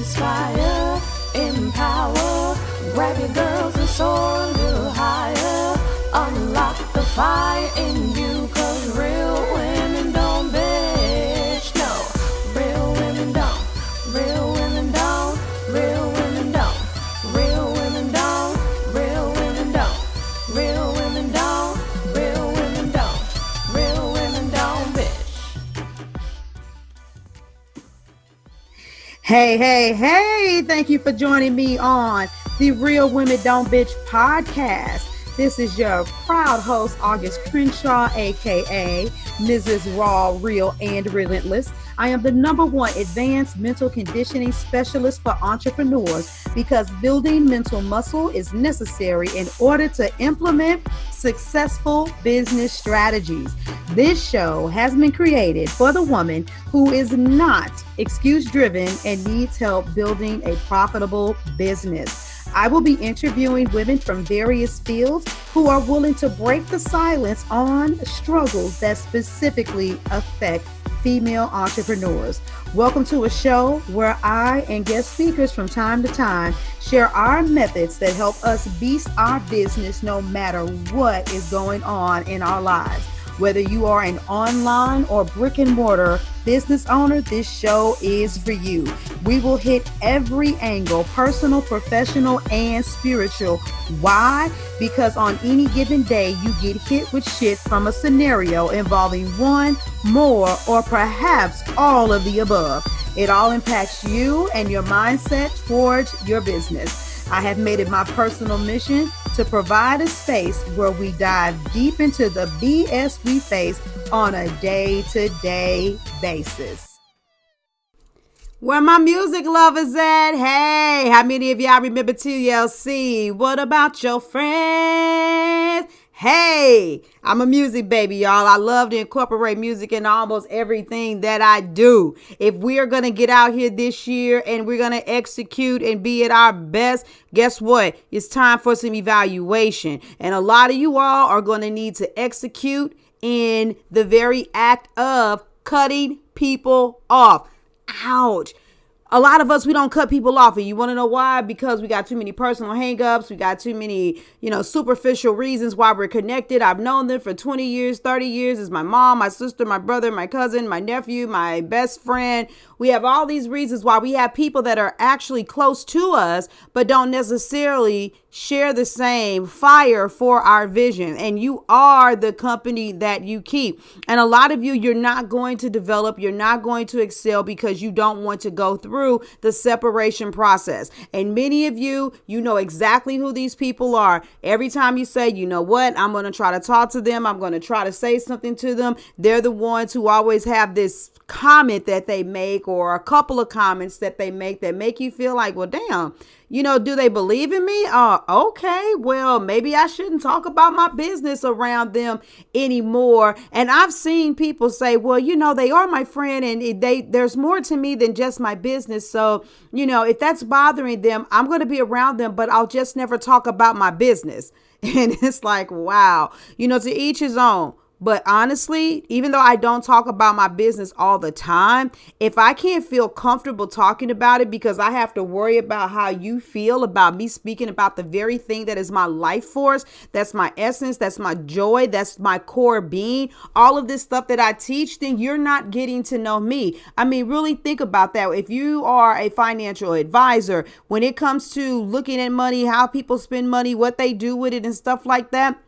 inspire, empower, grab your girls and soar a little higher, unlock the fire in you, cause real women don't bitch, no, real women don't, real women don't, real women don't, real women don't, real women don't, real women don't, real women don't, real women don't bitch. Hey, thank you for joining me on the Real Women Don't Bitch podcast. This is your proud host, August Crenshaw, aka Mrs. Raw, Real, and Relentless. I am the #1 advanced mental conditioning specialist for entrepreneurs because building mental muscle is necessary in order to implement successful business strategies. This show has been created for the woman who is not excuse-driven and needs help building a profitable business. I will be interviewing women from various fields who are willing to break the silence on struggles that specifically affect female entrepreneurs. Welcome to a show where I and guest speakers from time to time share our methods that help us beast our business no matter what is going on in our lives. Whether you are an online or brick and mortar business owner, this show is for you. We will hit every angle, personal, professional, and spiritual. Why? Because on any given day, you get hit with shit from a scenario involving one, more, or perhaps all of the above. It all impacts you and your mindset towards your business. I have made it my personal mission to provide a space where we dive deep into the BS we face on a day-to-day basis. Where my music lovers at? Hey, how many of y'all remember TLC? What about your friends? Hey, I'm a music baby, y'all. I love to incorporate music in almost everything that I do. If we are going to get out here this year and we're going to execute and be at our best, guess what? It's time for some evaluation. And a lot of you all are going to need to execute in the very act of cutting people off. Ouch. A lot of us, we don't cut people off. And you want to know why? Because we got too many personal hangups. We got too many, superficial reasons why we're connected. I've known them for 20 years, 30 years. It's my mom, my sister, my brother, my cousin, my nephew, my best friend. We have all these reasons why we have people that are actually close to us, but don't necessarily share the same fire for our vision. And you are the company that you keep. And a lot of you, you're not going to develop, you're not going to excel because you don't want to go through the separation process. And many of you, you know exactly who these people are. Every time you say, you know what, I'm going to try to talk to them, I'm going to try to say something to them, they're the ones who always have this comment that they make or a couple of comments that they make that make you feel like, well, damn, do they believe in me? Okay, well, maybe I shouldn't talk about my business around them anymore. And I've seen people say, well, they are my friend and there's more to me than just my business. So, if that's bothering them, I'm going to be around them, but I'll just never talk about my business. And it's like, wow, to each his own. But honestly, even though I don't talk about my business all the time, if I can't feel comfortable talking about it because I have to worry about how you feel about me speaking about the very thing that is my life force, that's my essence, that's my joy, that's my core being, all of this stuff that I teach, then you're not getting to know me. I mean, really think about that. If you are a financial advisor, when it comes to looking at money, how people spend money, what they do with it and stuff like that,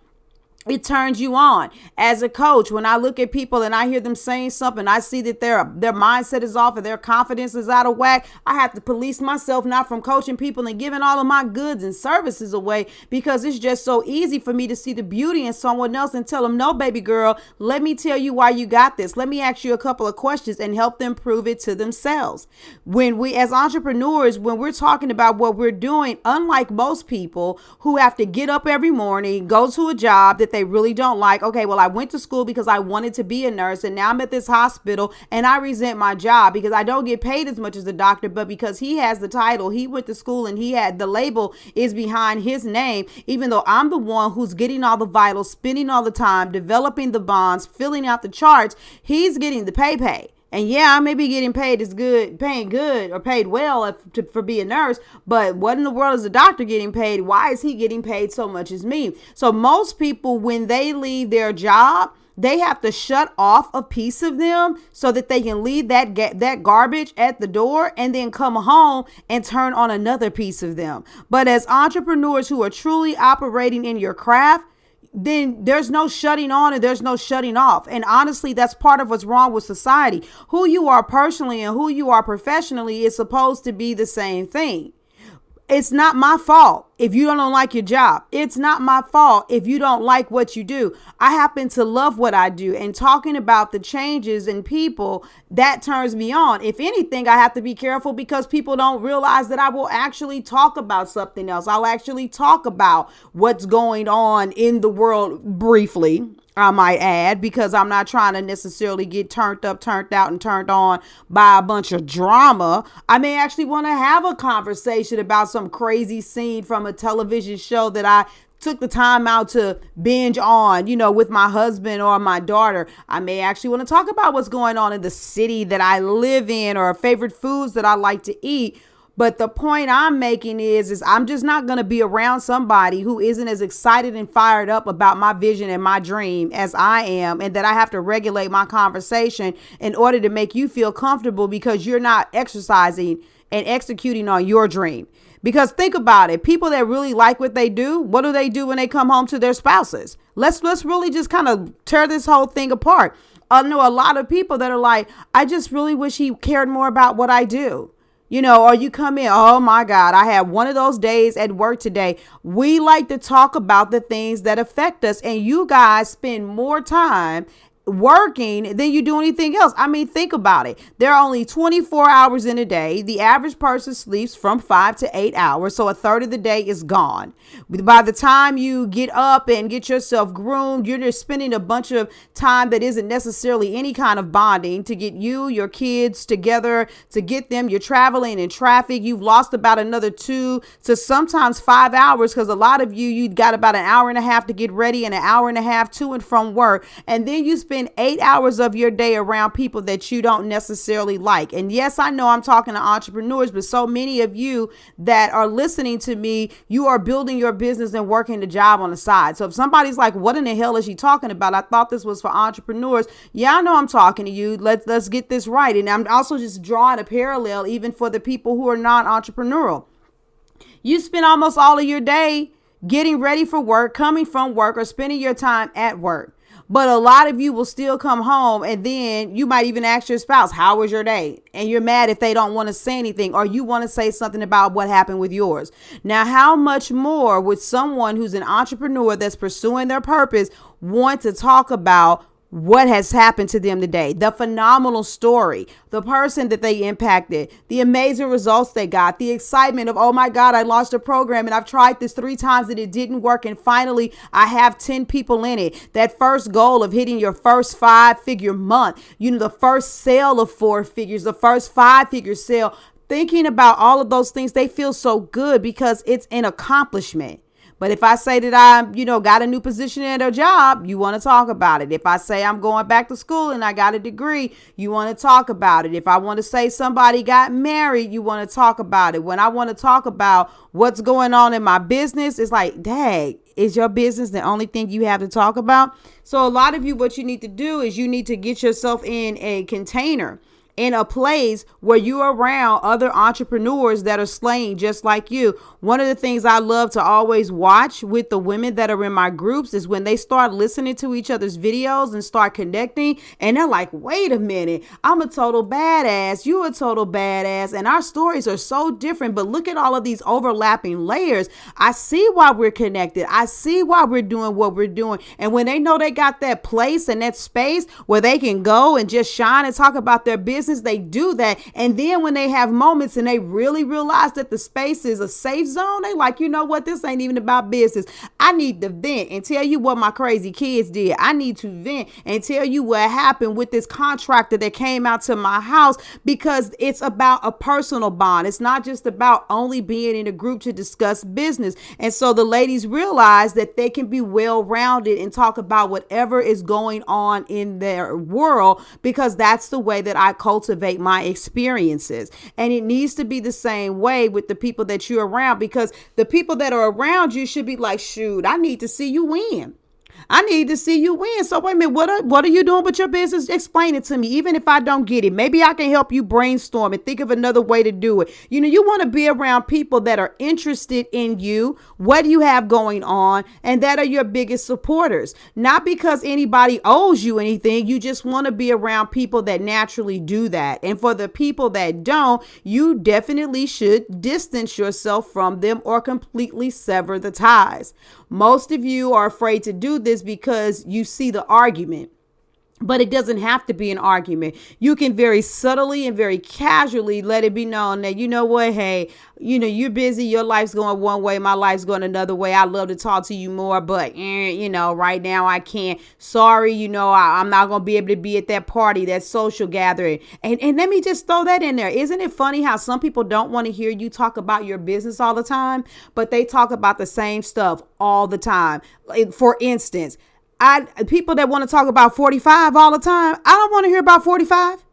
it turns you on. As a coach, when I look at people and I hear them saying something, I see that their mindset is off and their confidence is out of whack. I have to police myself not from coaching people and giving all of my goods and services away because it's just so easy for me to see the beauty in someone else and tell them, no, baby girl, let me tell you why you got this. Let me ask you a couple of questions and help them prove it to themselves. When we, as entrepreneurs, when we're talking about what we're doing, unlike most people who have to get up every morning, go to a job that they really don't like. Okay, well, I went to school because I wanted to be a nurse and now I'm at this hospital and I resent my job because I don't get paid as much as a doctor, but because he has the title, he went to school and he had the label is behind his name, even though I'm the one who's getting all the vitals, spending all the time, developing the bonds, filling out the charts, he's getting the pay. And yeah, I may be getting paid as good, paying good or paid well for being a nurse, but what in the world is a doctor getting paid? Why is he getting paid so much as me? So most people, when they leave their job, they have to shut off a piece of them so that they can leave that garbage at the door and then come home and turn on another piece of them. But as entrepreneurs who are truly operating in your craft, then there's no shutting on and there's no shutting off. And honestly, that's part of what's wrong with society. Who you are personally and who you are professionally is supposed to be the same thing. It's not my fault if you don't like your job. It's not my fault if you don't like what you do. I happen to love what I do, and talking about the changes in people, that turns me on. If anything, I have to be careful because people don't realize that I will actually talk about something else. I'll actually talk about what's going on in the world briefly, I might add, because I'm not trying to necessarily get turned up, turned out, and turned on by a bunch of drama. I may actually want to have a conversation about some crazy scene from a television show that I took the time out to binge on, with my husband or my daughter. I may actually want to talk about what's going on in the city that I live in or favorite foods that I like to eat. But the point I'm making is I'm just not going to be around somebody who isn't as excited and fired up about my vision and my dream as I am, and that I have to regulate my conversation in order to make you feel comfortable because you're not exercising and executing on your dream. Because think about it. People that really like what they do, what do they do when they come home to their spouses? Let's really just kind of tear this whole thing apart. I know a lot of people that are like, I just really wish he cared more about what I do. Or you come in, oh my God, I had one of those days at work today. We like to talk about the things that affect us, and you guys spend more time working than you do anything else. I mean, think about it. There are only 24 hours in a day. The average person sleeps from 5 to 8 hours. So a third of the day is gone. By the time you get up and get yourself groomed, you're just spending a bunch of time that isn't necessarily any kind of bonding to get you, your kids together, to get them. You're traveling in traffic. You've lost about another 2 to sometimes 5 hours because a lot of you got about an hour and a half to get ready and an hour and a half to and from work. And then you spend 8 hours of your day around people that you don't necessarily like. And yes, I know I'm talking to entrepreneurs, but so many of you that are listening to me, you are building your business and working the job on the side. So if somebody's like, what in the hell is she talking about? I thought this was for entrepreneurs. Yeah, I know I'm talking to you. Let's get this right. And I'm also just drawing a parallel even for the people who are non-entrepreneurial. You spend almost all of your day getting ready for work, coming from work, or spending your time at work. But a lot of you will still come home, and then you might even ask your spouse, how was your day? And you're mad if they don't want to say anything, or you want to say something about what happened with yours. Now, how much more would someone who's an entrepreneur that's pursuing their purpose want to talk about what has happened to them today, the phenomenal story, the person that they impacted, the amazing results they got, the excitement of, oh my God, I launched a program and I've tried this 3 times and it didn't work. And finally, I have 10 people in it. That first goal of hitting your first 5-figure month, the first sale of 4 figures, the first 5-figure sale, thinking about all of those things, they feel so good because it's an accomplishment. But if I say that I, got a new position at a job, you want to talk about it. If I say I'm going back to school and I got a degree, you want to talk about it. If I want to say somebody got married, you want to talk about it. When I want to talk about what's going on in my business, it's like, dang, is your business the only thing you have to talk about? So a lot of you, what you need to do is you need to get yourself in a container, in a place where you're around other entrepreneurs that are slaying just like you. One of the things I love to always watch with the women that are in my groups is when they start listening to each other's videos and start connecting, and they're like, wait a minute, I'm a total badass, you a total badass, and our stories are so different, but look at all of these overlapping layers. I see why we're connected. I see why we're doing what we're doing. And when they know they got that place and that space where they can go and just shine and talk about their business, business, they do that. And then when they have moments and they really realize that the space is a safe zone, they like, you know what, this ain't even about business. I need to vent and tell you what my crazy kids did. I need to vent and tell you what happened with this contractor that came out to my house, because it's about a personal bond. It's not just about only being in a group to discuss business. And so the ladies realize that they can be well-rounded and talk about whatever is going on in their world, because that's the way that I cultivate my experiences. And it needs to be the same way with the people that you're around, because the people that are around you should be like, shoot, I need to see you win. I need to see you win. So wait a minute, what are you doing with your business? Explain it to me. Even if I don't get it, maybe I can help you brainstorm and think of another way to do it. You know, you want to be around people that are interested in you, what you have going on, and that are your biggest supporters. Not because anybody owes you anything. You just want to be around people that naturally do that. And for the people that don't, you definitely should distance yourself from them or completely sever the ties. Most of you are afraid to do this because you see the argument. But it doesn't have to be an argument. You can very subtly and very casually let it be known that, you know what, hey, you know, you're busy. Your life's going one way. My life's going another way. I'd love to talk to you more, but, you know, right now I can't. Sorry, you know, I'm not going to be able to be at that party, that social gathering. And let me just throw that in there. Isn't it funny how some people don't want to hear you talk about your business all the time, but they talk about the same stuff all the time? For instance, people that want to talk about 45 all the time, I don't want to hear about 45.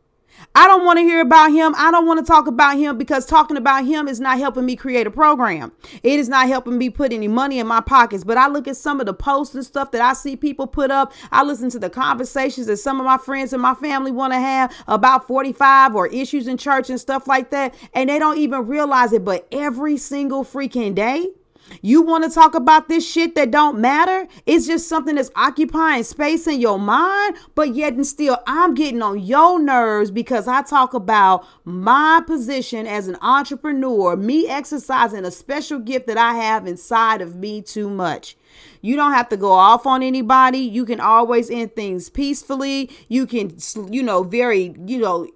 I don't want to hear about him. I don't want to talk about him, because talking about him is not helping me create a program. It is not helping me put any money in my pockets. But I look at some of the posts and stuff that I see people put up. I listen to the conversations that some of my friends and my family want to have about 45 or issues in church and stuff like that. And they don't even realize it. But every single freaking day, you want to talk about this shit that don't matter? It's just something that's occupying space in your mind, but yet and still I'm getting on your nerves because I talk about my position as an entrepreneur, me exercising a special gift that I have inside of me too much. You don't have to go off on anybody. You can always end things peacefully. You can,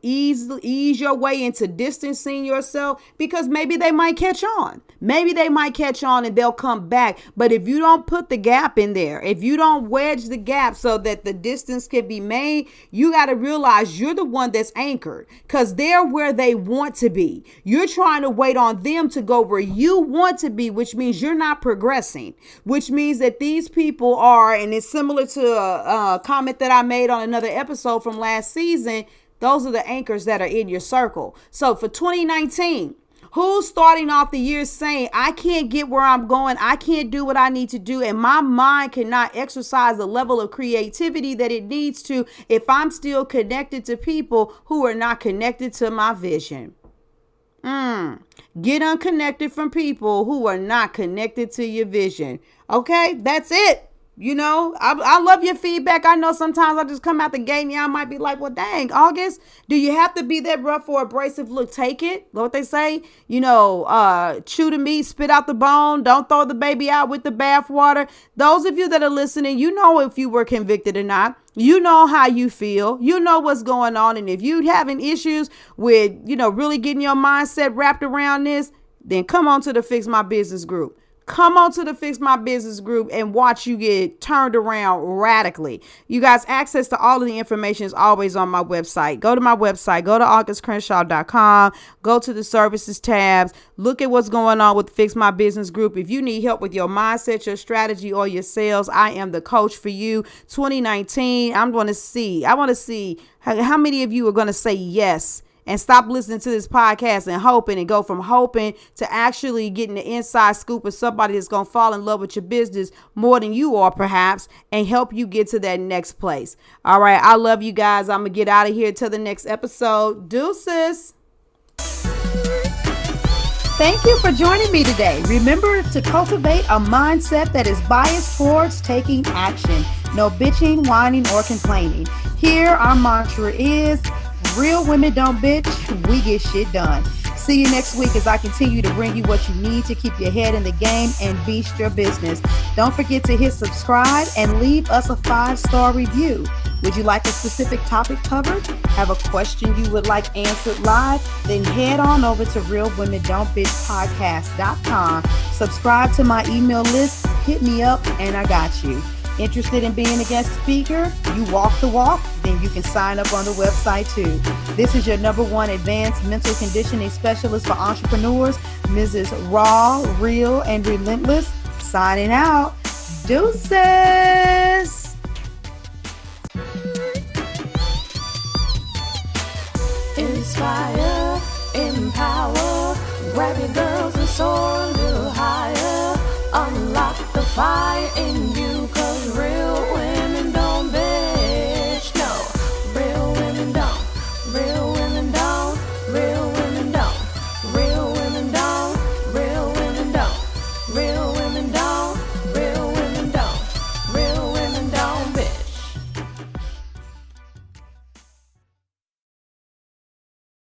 ease your way into distancing yourself, because maybe they might catch on. Maybe they might catch on and they'll come back. But if you don't put the gap in there, if you don't wedge the gap so that the distance can be made, you got to realize you're the one that's anchored, because they're where they want to be. You're trying to wait on them to go where you want to be, which means you're not progressing, which means that these people are, and it's similar to a comment that I made on another episode from last season, those are the anchors that are in your circle. So for 2019, who's starting off the year saying, I can't get where I'm going, I can't do what I need to do, and my mind cannot exercise the level of creativity that it needs to if I'm still connected to people who are not connected to my vision? Get unconnected from people who are not connected to your vision. Okay, that's it. You know, I love your feedback. I know sometimes I just come out the gate and y'all might be like, well, dang, August, do you have to be that rough or abrasive? Look, take it. What they say, you know, chew the meat, spit out the bone. Don't throw the baby out with the bathwater. Those of you that are listening, you know if you were convicted or not. You know how you feel. You know what's going on. And if you're having issues with, you know, really getting your mindset wrapped around this, then come on to the Fix My Business group. Come on to the Fix My Business group and watch you get turned around radically. You guys, access to all of the information is always on my website. Go to my website. Go to augustcrenshaw.com. Go to the services tabs. Look at what's going on with Fix My Business group. If you need help with your mindset, your strategy, or your sales, I am the coach for you. 2019, I want to see how many of you are going to say yes and stop listening to this podcast and hoping, and go from hoping to actually getting the inside scoop of somebody that's going to fall in love with your business more than you are, perhaps, and help you get to that next place. All right. I love you guys. I'm going to get out of here till the next episode. Deuces. Thank you for joining me today. Remember to cultivate a mindset that is biased towards taking action. No bitching, whining, or complaining. Here, our mantra is, real women don't bitch, we get shit done. See you next week as I continue to bring you what you need to keep your head in the game and beast your business. Don't forget to hit subscribe and leave us a 5-star review. Would you like a specific topic covered? Have a question you would like answered live? Then head on over to realwomendon'tbitchpodcast.com. Subscribe to my email list, hit me up, and I got you. Interested in being a guest speaker? You walk the walk? Then you can sign up on the website too. This is your #1 advanced mental conditioning specialist for entrepreneurs, Mrs. Raw, Real, and Relentless. Signing out. Deuces. Inspire, empower, grab your girls and soar a little higher. Unlock the fire in you.